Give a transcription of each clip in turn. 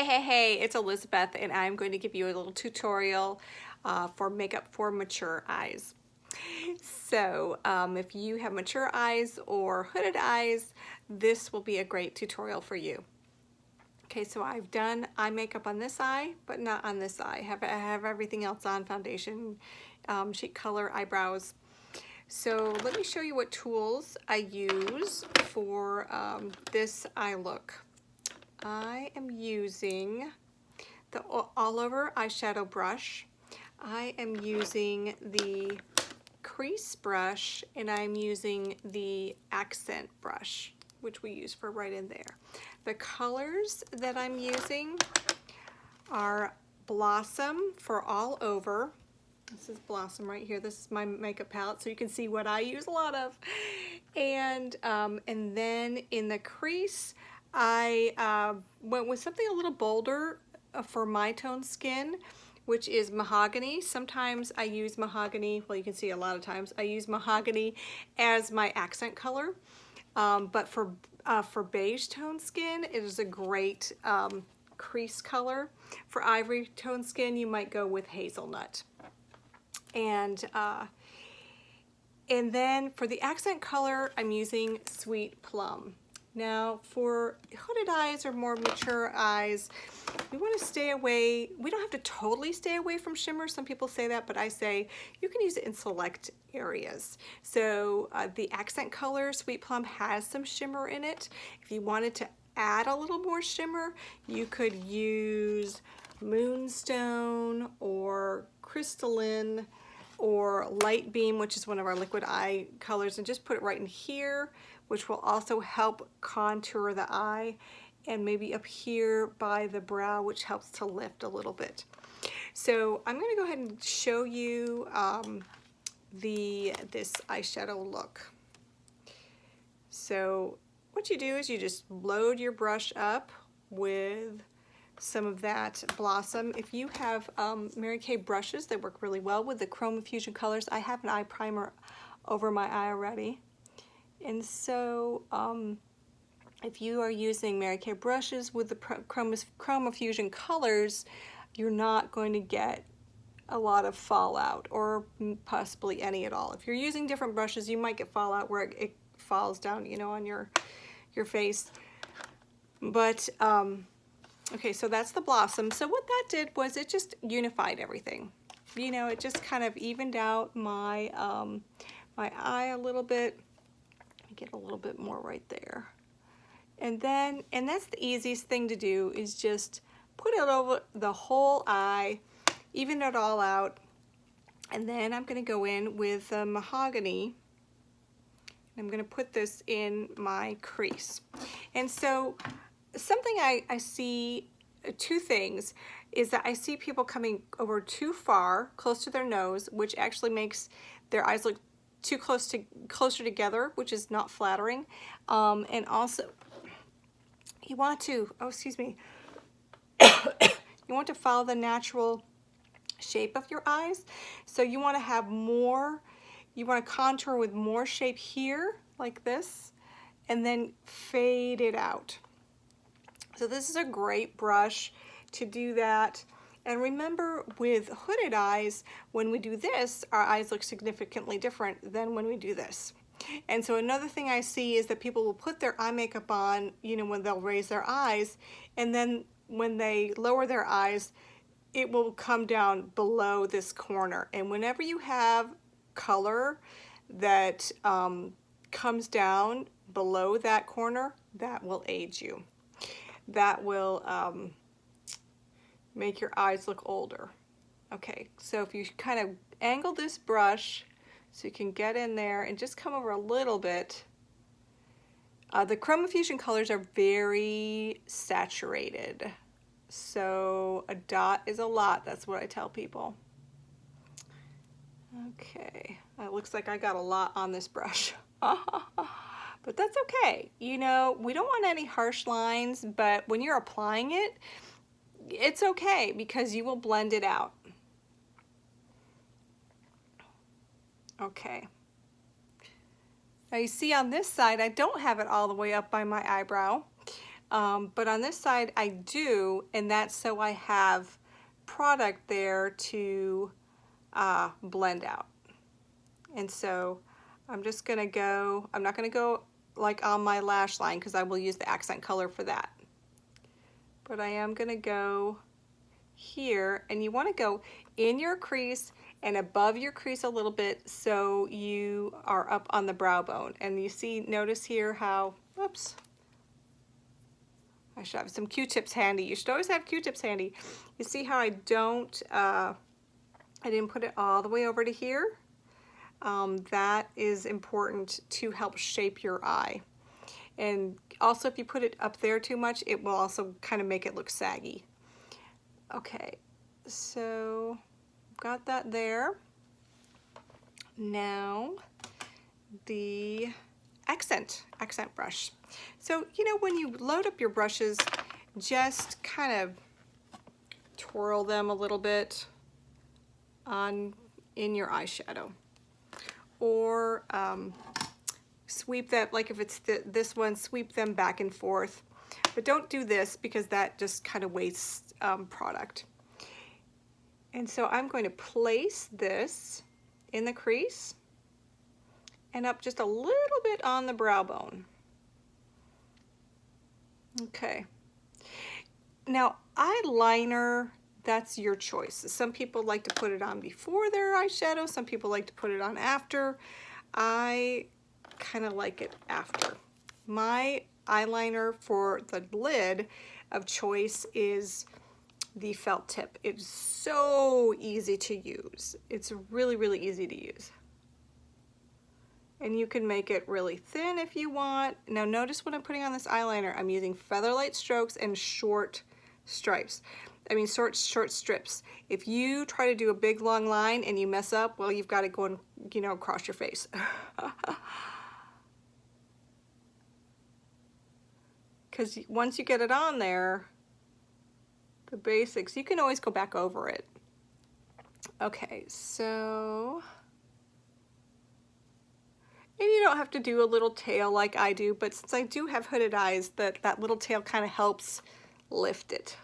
Hey, it's Elizabeth, and I'm going to give you a little tutorial for makeup for mature eyes. So if you have mature eyes or hooded eyes, this will be a great tutorial for you. Okay, so I've done eye makeup on this eye, but not on this eye. I have everything else on: foundation, cheek color, eyebrows. So let me show you what tools I use for this eye look. I am using the all over eyeshadow brush. I am using the crease brush, and I'm using the accent brush, which we use for right in there. The colors that I'm using are Blossom for all over. This is Blossom right here. This is my makeup palette, so you can see what I use a lot of. And then in the crease, I went with something a little bolder for my tone skin, which is Mahogany. Sometimes I use Mahogany, well, you can see a lot of times I use Mahogany as my accent color. But for beige tone skin, it is a great crease color. For ivory tone skin, you might go with Hazelnut. And then for the accent color, I'm using Sweet Plum. Now for hooded eyes or more mature eyes, we want to stay away. We don't have to totally stay away from shimmer. Some people say that, but I say you can use it in select areas. So the accent color, Sweet Plum, has some shimmer in it. If you wanted to add a little more shimmer, you could use Moonstone or Crystalline or Light Beam, which is one of our liquid eye colors, and just put it right in here, which will also help contour the eye, and maybe up here by the brow, which helps to lift a little bit. So I'm going to go ahead and show you this eyeshadow look. So what you do is you just load your brush up with some of that Blossom. If you have Mary Kay brushes, they work really well with the Chroma Fusion colors. I have an eye primer over my eye already. And so if you are using Mary Kay brushes with the Chroma Fusion colors, you're not going to get a lot of fallout, or possibly any at all. If you're using different brushes, you might get fallout where it falls down, you know, on your face. But okay, so that's the Blossom. So what that did was it just unified everything. You know, it just kind of evened out my my eye a little bit. Let me get a little bit more right there. And that's the easiest thing to do, is just put it over the whole eye, even it all out. And then I'm going to go in with Mahogany. I'm going to put this in my crease. And so something I see, two things, is that I see people coming over too far, close to their nose, which actually makes their eyes look too closer together, which is not flattering. And also, you want to, oh, excuse me, you want to follow the natural shape of your eyes. So you want to have more, you want to contour with more shape here, like this, and then fade it out. So this is a great brush to do that. And remember, with hooded eyes, when we do this, our eyes look significantly different than when we do this. And so another thing I see is that people will put their eye makeup on, you know, when they'll raise their eyes, and then when they lower their eyes, it will come down below this corner. And whenever you have color that comes down below that corner, that will age you. That will make your eyes look older. Okay, so if you kind of angle this brush so you can get in there and just come over a little bit. The Chroma Fusion colors are very saturated, so a dot is a lot. That's what I tell people. Okay, it looks like I got a lot on this brush. But that's okay. You know, we don't want any harsh lines, but when you're applying it, it's okay because you will blend it out. Okay. Now you see on this side, I don't have it all the way up by my eyebrow. But on this side I do, and that's so I have product there to blend out. And so I'm just gonna go, I'm not gonna go like on my lash line because I will use the accent color for that. But I am gonna go here, and you wanna go in your crease and above your crease a little bit so you are up on the brow bone. And you see, notice here how, whoops, I should have some Q-tips handy. You should always have Q-tips handy. You see how I don't, I didn't put it all the way over to here? That is important to help shape your eye. And also if you put it up there too much, it will also kind of make it look saggy. Okay, so got that there. Now the accent brush. So, you know, when you load up your brushes, just kind of twirl them a little bit in your eyeshadow. Or sweep that, like if it's this one, sweep them back and forth. But don't do this because that just kind of wastes product. And so I'm going to place this in the crease and up just a little bit on the brow bone. Okay. Now eyeliner, that's your choice. Some people like to put it on before their eyeshadow. Some people like to put it on after. I kind of like it after. My eyeliner for the lid of choice is the felt tip. It's so easy to use. It's really, really easy to use. And you can make it really thin if you want. Now notice when I'm putting on this eyeliner, I'm using featherlight strokes and short stripes. I mean short strips. If you try to do a big long line and you mess up, well, you've got it going, you know, across your face. Because once you get it on there, the basics, you can always go back over it. Okay, so, and you don't have to do a little tail like I do, but since I do have hooded eyes, that little tail kind of helps lift it.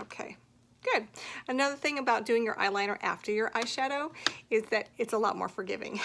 Okay, good. Another thing about doing your eyeliner after your eyeshadow is that it's a lot more forgiving.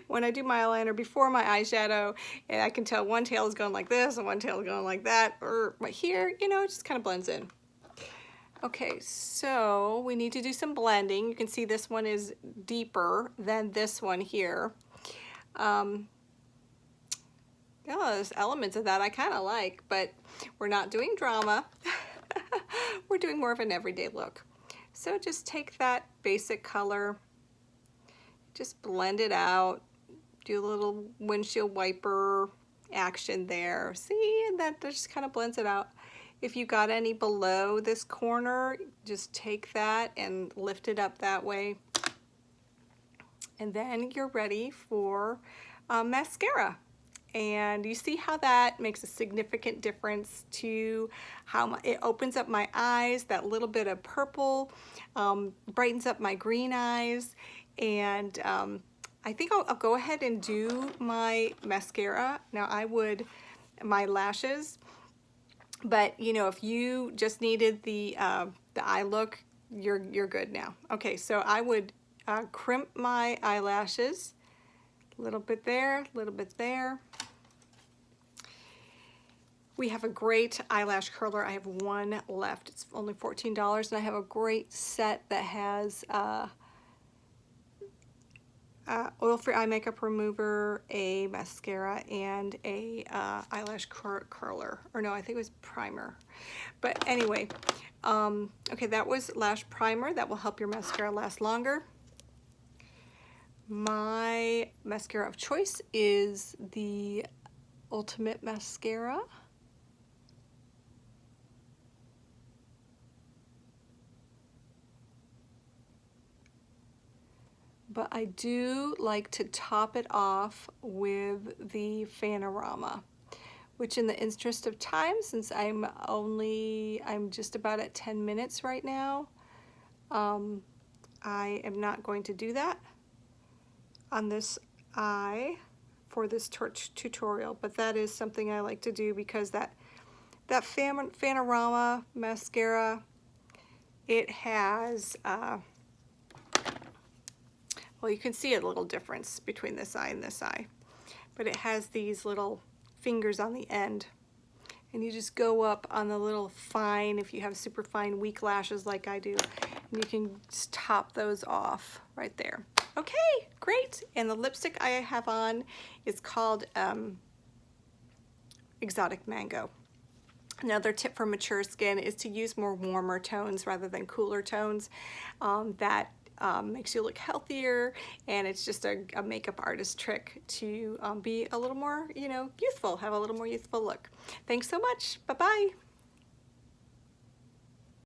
When I do my eyeliner before my eyeshadow, and I can tell one tail is going like this and one tail is going like that, or right here, you know, it just kind of blends in. Okay, so we need to do some blending. You can see this one is deeper than this one here. Yeah, there's elements of that I kind of like, but we're not doing drama. We're doing more of an everyday look. So just take that basic color, just blend it out, do a little windshield wiper action there. See, and that just kind of blends it out. If you got any below this corner, just take that and lift it up that way. And then you're ready for mascara. And you see how that makes a significant difference to how it opens up my eyes. That little bit of purple brightens up my green eyes. And I think I'll go ahead and do my mascara. Now I would, my lashes, but you know, if you just needed the eye look, you're good now. Okay, so I would crimp my eyelashes, a little bit there, a little bit there. We have a great eyelash curler. I have one left. It's only $14, and I have a great set that has oil-free eye makeup remover, a mascara, and a eyelash curler. Or no, I think it was primer. But anyway, okay, that was lash primer. That will help your mascara last longer. My mascara of choice is the Ultimate Mascara. But I do like to top it off with the Fanorama, which in the interest of time, since I'm just about at 10 minutes right now, I am not going to do that on this eye. for this tutorial, but that is something I like to do because that Fanorama mascara, it has, well, you can see a little difference between this eye and this eye, but it has these little fingers on the end, and you just go up on the little fine, if you have super fine weak lashes like I do, and you can just top those off right there. Okay, great. And the lipstick I have on is called Exotic Mango. Another tip for mature skin is to use more warmer tones rather than cooler tones. That makes you look healthier, and it's just a makeup artist trick to be a little more, you know, youthful, have a little more youthful look. Thanks so much. Bye-bye.